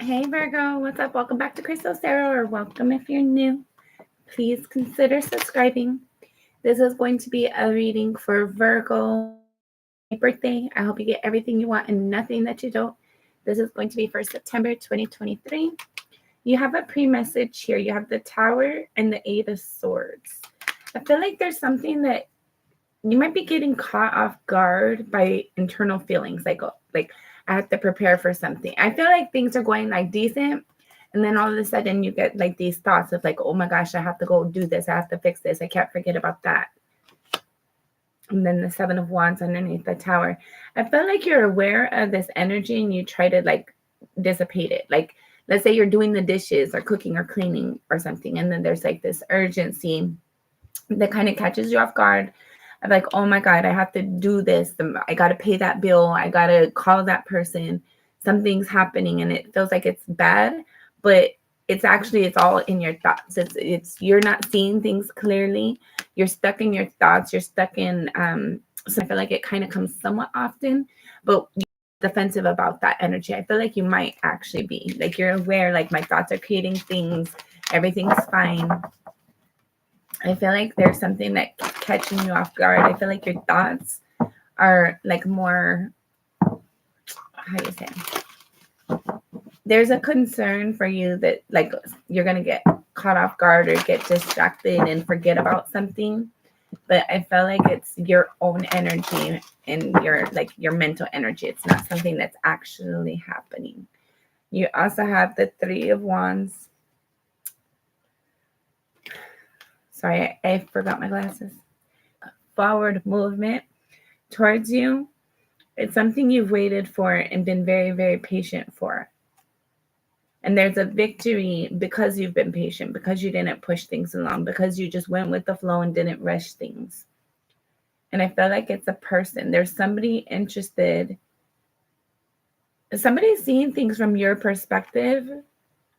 Hey Virgo, what's up? Welcome back to Crystal Sarah, or welcome if you're new. Please consider subscribing. This is going to be a reading for Virgo birthday. I hope you get everything you want and nothing that you don't. This is going to be for September 2023. You have a pre-message here. You have the Tower and the Eight of Swords. I feel like there's something that you might be getting caught off guard by internal feelings, like I have to prepare for something. I feel like things are going like decent, and then all of a sudden you get like these thoughts of like, oh my gosh, I have to go do this, I have to fix this, I can't forget about that. And then the Seven of Wands underneath the Tower. I feel like you're aware of this energy and you try to like dissipate it. Like, let's say you're doing the dishes or cooking or cleaning or something, and then there's like this urgency that kind of catches you off guard. I'm like, oh my God, I have to do this. I got to pay that bill. I got to call that person. Something's happening and it feels like it's bad, but it's all in your thoughts. You're not seeing things clearly. You're stuck in your thoughts. You're stuck in, so I feel like it kind of comes somewhat often, but you're defensive about that energy. I feel like you might actually be like, you're aware, like my thoughts are creating things. Everything's fine. I feel like there's something that catching you off guard. I feel like your thoughts are like more, how do you say? There's a concern for you that like you're going to get caught off guard or get distracted and forget about something. But I feel like it's your own energy and your mental energy. It's not something that's actually happening. You also have the Three of Wands. Sorry, I forgot my glasses. Forward movement towards you. It's something you've waited for and been very, very patient for. And there's a victory because you've been patient, because you didn't push things along, because you just went with the flow and didn't rush things. And I feel like it's a person. There's somebody interested. Somebody's seeing things from your perspective,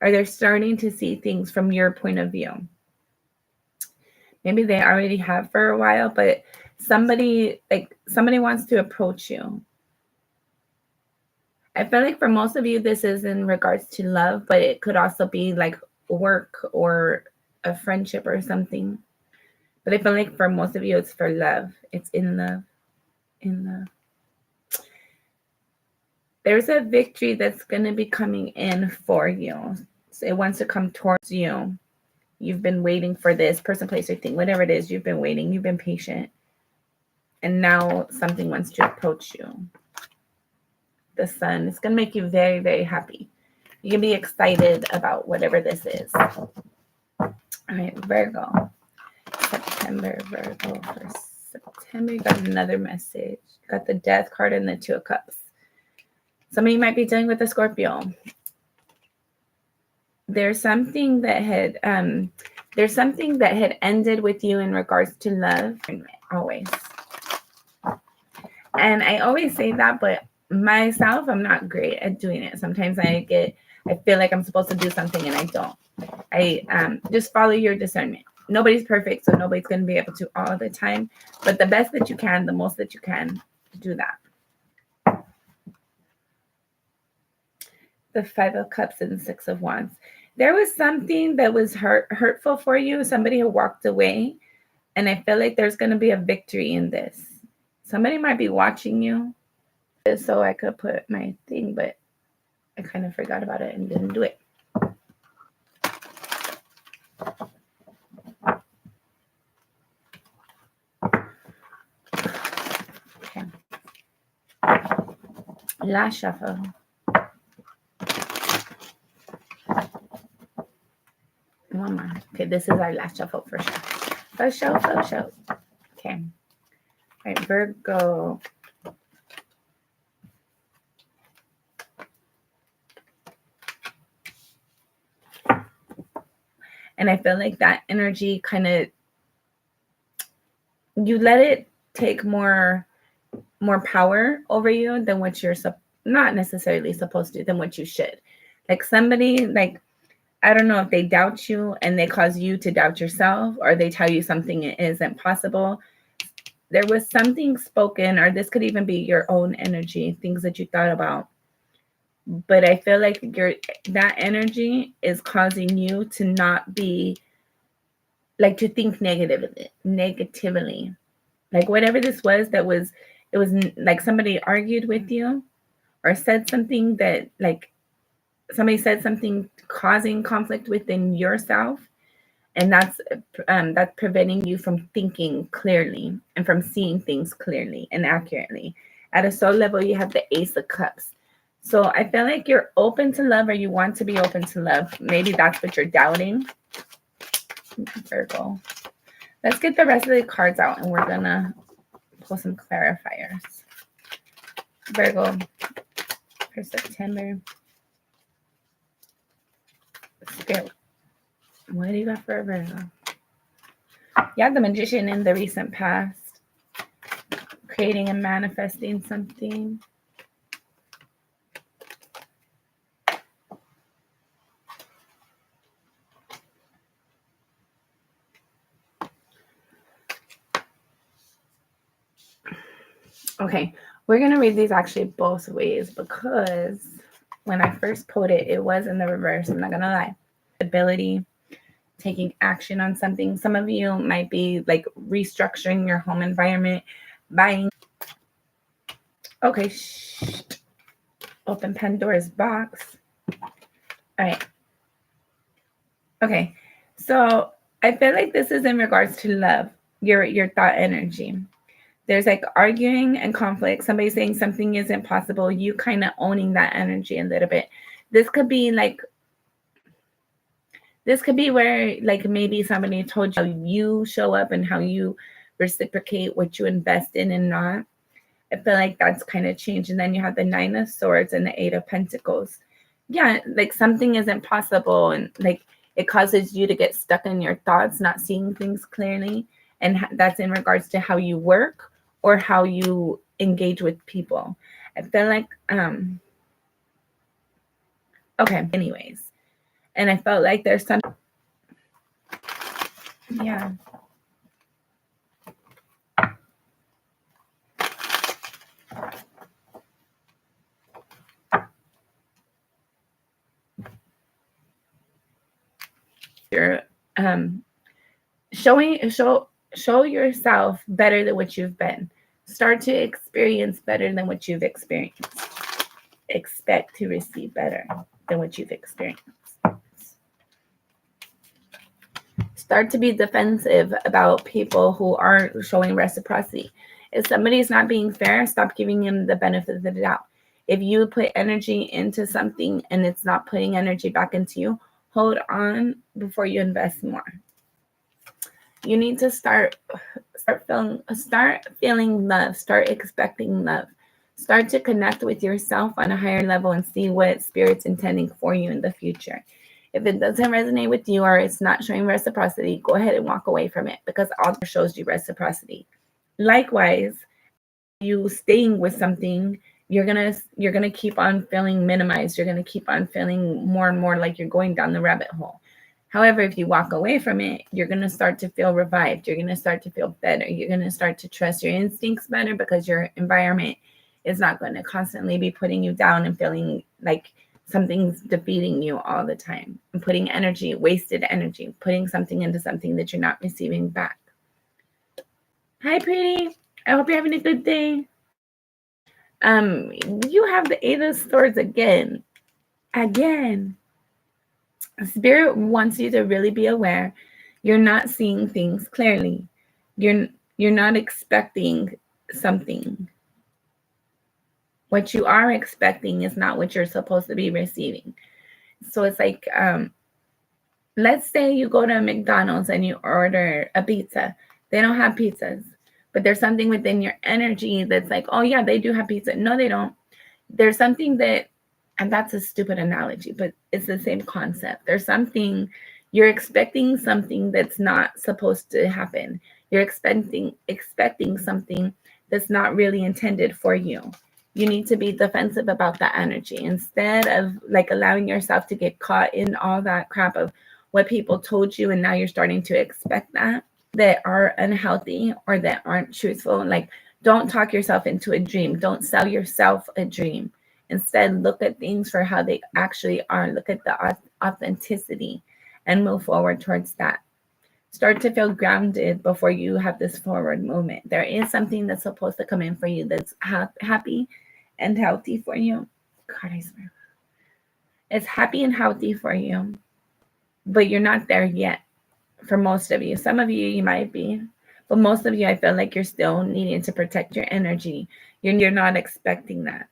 or they're starting to see things from your point of view. Maybe they already have for a while, but somebody wants to approach you. I feel like for most of you, this is in regards to love, but it could also be like work or a friendship or something. But I feel like for most of you, it's for love. It's in love. There's a victory that's going to be coming in for you. So it wants to come towards you. You've been waiting for this person, place, or thing, whatever it is. You've been waiting. You've been patient. And now something wants to approach you. The Sun. It's going to make you very, very happy. You can be excited about whatever this is. All right, Virgo. September, Virgo for September. You got another message. You got the Death card and the Two of Cups. Some of you might be dealing with a Scorpio. There's something that had ended with you in regards to love, always. And I always say that, but myself, I'm not great at doing it. Sometimes I feel like I'm supposed to do something and I don't. I just follow your discernment. Nobody's perfect, so nobody's going to be able to all the time. But the best that you can, the most that you can, do that. The Five of Cups and the Six of Wands. There was something that was hurtful for you. Somebody had walked away. And I feel like there's going to be a victory in this. Somebody might be watching you. So I could put my thing, but I kind of forgot about it and didn't do it. Okay. Last shuffle. One more. Okay, this is our last shuffle for sure. For sure. Okay. All right, Virgo. And I feel like that energy kind of, you let it take more power over you than what you're not necessarily supposed to, than what you should. Like somebody, like, I don't know if they doubt you and they cause you to doubt yourself, or they tell you something isn't possible. There was something spoken, or this could even be your own energy, things that you thought about. but I feel like that energy is causing you to not be like to think negatively. Like whatever this was, it was like somebody argued with you or said something that like somebody said something causing conflict within yourself, and that's preventing you from thinking clearly and from seeing things clearly and accurately. At a soul level, you have the Ace of Cups. So I feel like you're open to love, or you want to be open to love. Maybe that's what you're doubting. Virgo. Let's get the rest of the cards out, and we're gonna pull some clarifiers. Virgo for September. Spirit. What do you got for a Virgo? You have the Magician in the recent past, creating and manifesting something. Okay, we're going to read these actually both ways because when I first pulled it, it was in the reverse. I'm not going to lie. Ability, taking action on something. Some of you might be like restructuring your home environment, buying. Okay, open Pandora's box. All right. Okay, so I feel like this is in regards to love, your thought energy. There's like arguing and conflict. Somebody saying something isn't possible. You kind of owning that energy a little bit. This could be where like maybe somebody told you how you show up and how you reciprocate what you invest in and not. I feel like that's kind of changed. And then you have the Nine of Swords and the Eight of Pentacles. Yeah, like something isn't possible, and like it causes you to get stuck in your thoughts, not seeing things clearly. And that's in regards to how you work or how you engage with people. I feel like, okay, anyways. And I felt like there's some, yeah. You're show yourself better than what you've been. Start to experience better than what you've experienced. Expect to receive better than what you've experienced. Start to be defensive about people who aren't showing reciprocity. If somebody's not being fair, stop giving them the benefit of the doubt. If you put energy into something and it's not putting energy back into you, hold on before you invest more. You need to start feeling love, start expecting love. Start to connect with yourself on a higher level and see what Spirit's intending for you in the future. If it doesn't resonate with you or it's not showing reciprocity, go ahead and walk away from it, because all that shows you reciprocity. Likewise, you staying with something, you're gonna keep on feeling minimized. You're gonna keep on feeling more and more like you're going down the rabbit hole. However, if you walk away from it, you're gonna start to feel revived. You're gonna start to feel better. You're gonna start to trust your instincts better, because your environment is not going to constantly be putting you down and feeling like something's defeating you all the time, and putting energy, wasted energy, putting something into something that you're not receiving back. Hi, pretty. I hope you're having a good day. You have the Eight of Swords again. Spirit wants you to really be aware. You're not seeing things clearly. You're not expecting something. What you are expecting is not what you're supposed to be receiving. So it's like, let's say you go to McDonald's and you order a pizza. They don't have pizzas, but there's something within your energy that's like, oh yeah, they do have pizza. No, they don't. There's something that, and that's a stupid analogy, but it's the same concept. There's something, you're expecting something that's not supposed to happen. You're expecting something that's not really intended for you. You need to be defensive about that energy instead of like allowing yourself to get caught in all that crap of what people told you, and now you're starting to expect that are unhealthy or that aren't truthful. Like, don't talk yourself into a dream. Don't sell yourself a dream. Instead, look at things for how they actually are. Look at the authenticity and move forward towards that. Start to feel grounded before you have this forward movement. There is something that's supposed to come in for you that's happy and healthy for you. God, I swear. It's happy and healthy for you, but you're not there yet for most of you. Some of you, you might be, but most of you, I feel like you're still needing to protect your energy. You're not expecting that.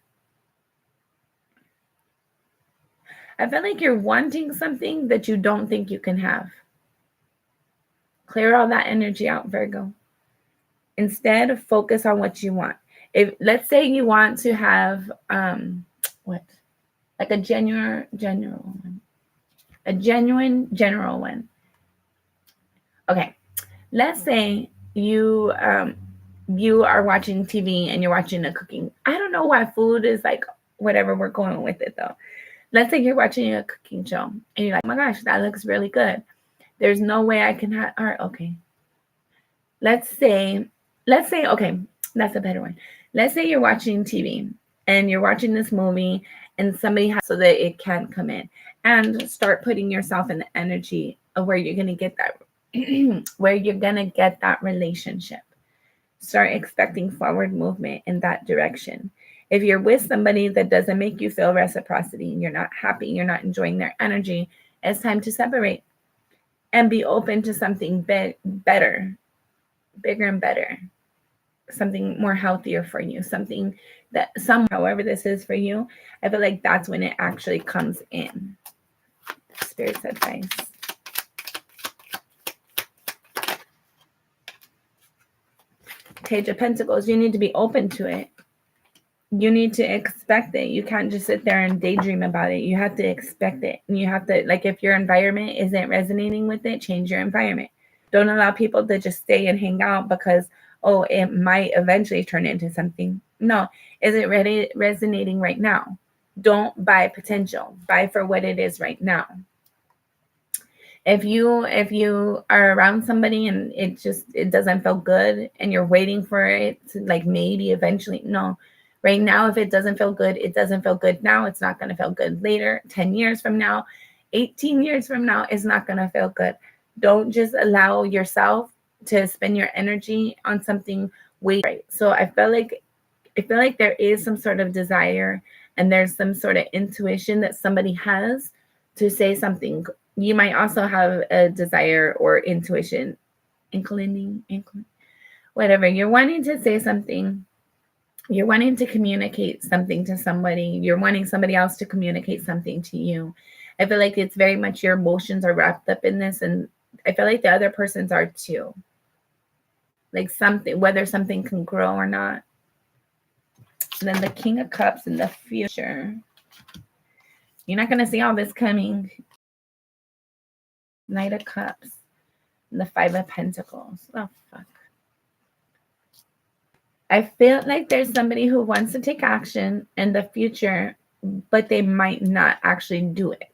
I feel like you're wanting something that you don't think you can have. Clear all that energy out, Virgo. Instead, focus on what you want. If let's say you want to have like a genuine general one. Okay, let's say you are watching TV and you're watching a cooking. I don't know why food is like whatever, we're going with it though. Let's say you're watching a cooking show and you're like, oh my gosh, that looks really good. There's no way I can have, or okay. Let's say, okay, that's a better one. Let's say you're watching TV and you're watching this movie and somebody has so that it can come in, and start putting yourself in the energy of where you're going to get that, where you're going to get that relationship. Start expecting forward movement in that direction. If you're with somebody that doesn't make you feel reciprocity, you're not happy, you're not enjoying their energy, it's time to separate and be open to something better, bigger and better, something more healthier for you, something that however this is for you. I feel like that's when it actually comes in. Spirit's advice. Page of Pentacles, you need to be open to it. You need to expect it. You can't just sit there and daydream about it. You have to expect it. And you have to, like, if your environment isn't resonating with it, change your environment. Don't allow people to just stay and hang out because, oh, it might eventually turn into something. No. Is it resonating right now? Don't buy potential. Buy for what it is right now. If you are around somebody and it doesn't feel good and you're waiting for it to, like, maybe eventually, no. Right now, if it doesn't feel good, it doesn't feel good now. It's not going to feel good later. 10 years from now, 18 years from now, it's not going to feel good. Don't just allow yourself to spend your energy on something right. So I feel like there is some sort of desire and there's some sort of intuition that somebody has to say something. You might also have a desire or intuition, inkling, whatever. You're wanting to say something. You're wanting to communicate something to somebody. You're wanting somebody else to communicate something to you. I feel like it's very much your emotions are wrapped up in this. And I feel like the other person's are too. Like something, whether something can grow or not. And then the King of Cups in the future. You're not going to see all this coming. Knight of Cups. And the Five of Pentacles. Oh, fuck. I feel like there's somebody who wants to take action in the future, but they might not actually do it.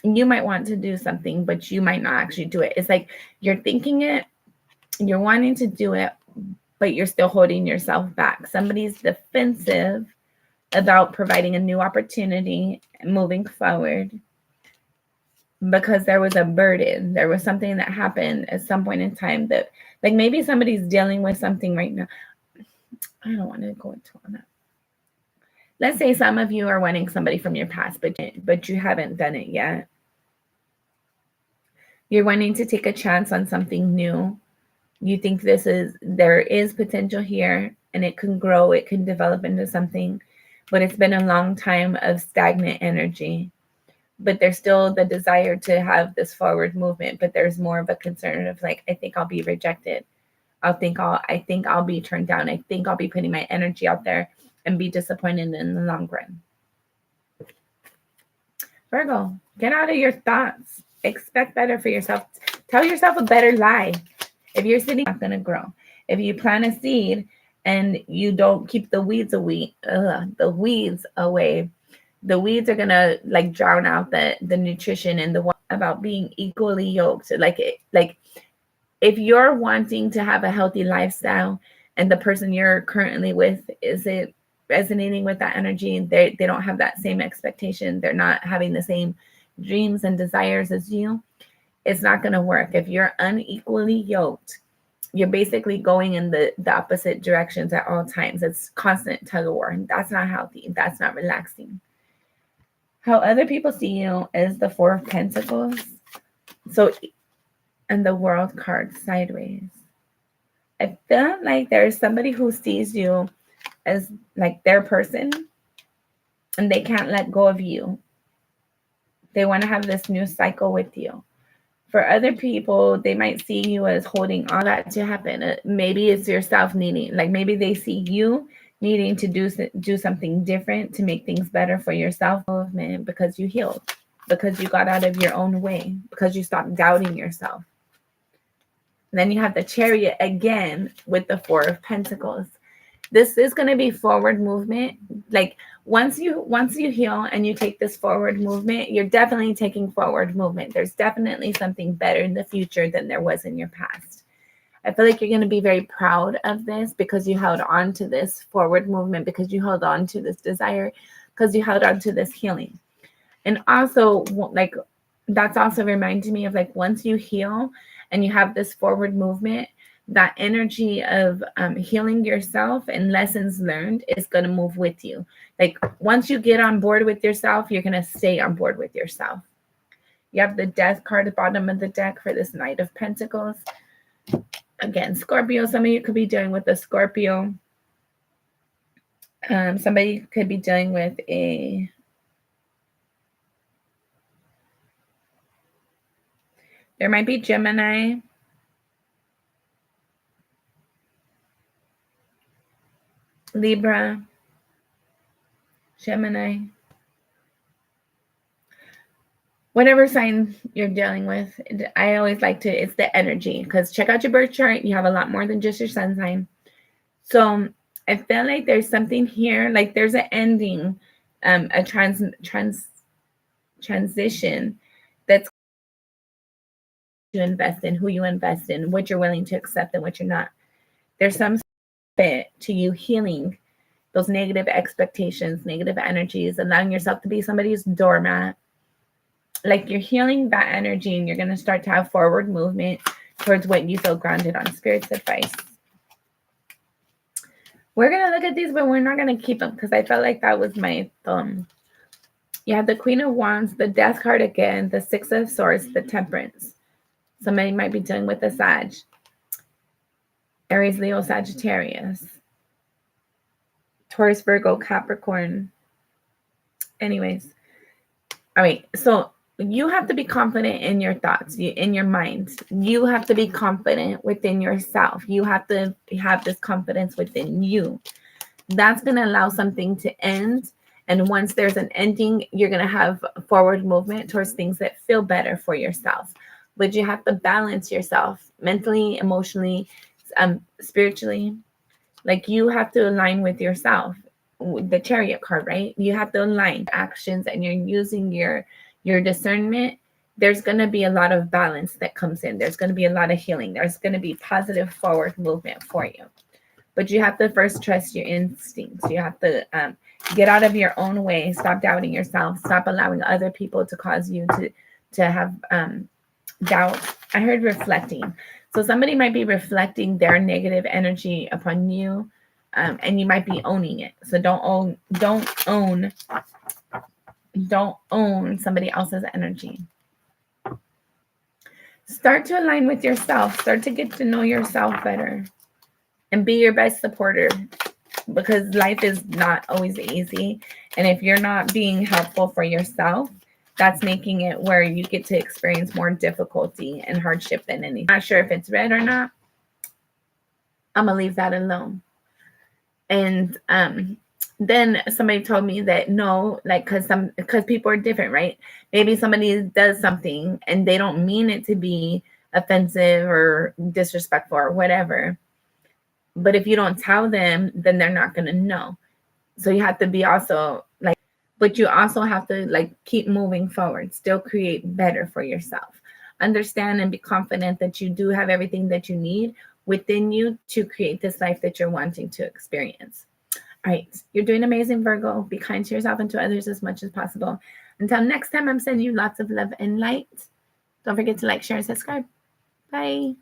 You might want to do something, but you might not actually do it. It's like you're thinking it, you're wanting to do it, but you're still holding yourself back. Somebody's defensive about providing a new opportunity and moving forward because there was a burden. There was something that happened at some point in time that, like, maybe somebody's dealing with something right now. I don't want to go into all that. Let's say some of you are wanting somebody from your past, but you haven't done it yet. You're wanting to take a chance on something new. You think there is potential here and it can grow, it can develop into something, but it's been a long time of stagnant energy. But there's still the desire to have this forward movement, but there's more of a concern of, like, I think I'll be rejected. I think I'll be turned down. I think I'll be putting my energy out there and be disappointed in the long run. Virgo, get out of your thoughts. Expect better for yourself. Tell yourself a better lie. If you're sitting, not going to grow. If you plant a seed and you don't keep the weeds away, the weeds are going to, like, drown out the nutrition and the one about being equally yoked. Like if you're wanting to have a healthy lifestyle and the person you're currently with isn't resonating with that energy. They don't have that same expectation. They're not having the same dreams and desires as you. It's not going to work. If you're unequally yoked, you're basically going in the opposite directions at all times. It's constant tug of war. And that's not healthy. That's not relaxing. How other people see you is the Four of Pentacles. So, and the World card sideways. I feel like there's somebody who sees you as like their person and they can't let go of you. They want to have this new cycle with you. For other people, they might see you as holding all that to happen. Maybe it's yourself needing, like maybe they see you needing to do something different to make things better for yourself movement because you healed, because you got out of your own way, because you stopped doubting yourself. And then you have the Chariot again with the Four of Pentacles. This is going to be forward movement. Like once you heal and you take this forward movement, you're definitely taking forward movement. There's definitely something better in the future than there was in your past. I feel like you're going to be very proud of this because you held on to this forward movement, because you held on to this desire, because you held on to this healing. And also, like, that's also reminding me of like once you heal and you have this forward movement, that energy of healing yourself and lessons learned is going to move with you. Like once you get on board with yourself, you're going to stay on board with yourself. You have the Death card at the bottom of the deck for this Knight of Pentacles. Again, Scorpio, some of you could be dealing with a Scorpio. Somebody could be dealing with a... There might be Gemini. Libra. Gemini. Whatever sign you're dealing with, I always like to, it's the energy, because check out your birth chart. You have a lot more than just your sun sign. So I feel like there's something here, like there's an ending, a transition that's you invest in, who you invest in, what you're willing to accept and what you're not. There's some fit to you healing those negative expectations, negative energies, allowing yourself to be somebody's doormat. Like you're healing that energy and you're going to start to have forward movement towards what you feel grounded on. Spirit's advice. We're going to look at these, but we're not going to keep them because I felt like that was my thumb. You have the Queen of Wands, the Death card again, the Six of Swords, the Temperance. Somebody might be dealing with a Sag. Aries, Leo, Sagittarius. Taurus, Virgo, Capricorn. Anyways. All right. So you have to be confident in your thoughts, in your mind. You have to be confident within yourself. You have to have this confidence within you. That's going to allow something to end. And once there's an ending, you're going to have forward movement towards things that feel better for yourself. But you have to balance yourself mentally, emotionally, spiritually. Like you have to align with yourself. The Chariot card, right? You have to align actions and you're using your discernment. There's going to be a lot of balance that comes in. There's going to be a lot of healing. There's going to be positive forward movement for you. But you have to first trust your instincts. You have to get out of your own way. Stop doubting yourself. Stop allowing other people to cause you to have doubt. I heard reflecting. So somebody might be reflecting their negative energy upon you, and you might be owning it. So don't own somebody else's energy. Start to align with yourself. Start to get to know yourself better. And be your best supporter, because life is not always easy. And if you're not being helpful for yourself, that's making it where you get to experience more difficulty and hardship than anything. Not sure if it's red or not. I'm going to leave that alone. And then somebody told me that no, like because people are different, right? Maybe somebody does something and they don't mean it to be offensive or disrespectful or whatever. But if you don't tell them, then they're not going to know. So you have to be also like, but you also have to like keep moving forward, still create better for yourself. Understand and be confident that you do have everything that you need within you to create this life that you're wanting to experience. All right. You're doing amazing, Virgo. Be kind to yourself and to others as much as possible. Until next time, I'm sending you lots of love and light. Don't forget to like, share, and subscribe. Bye.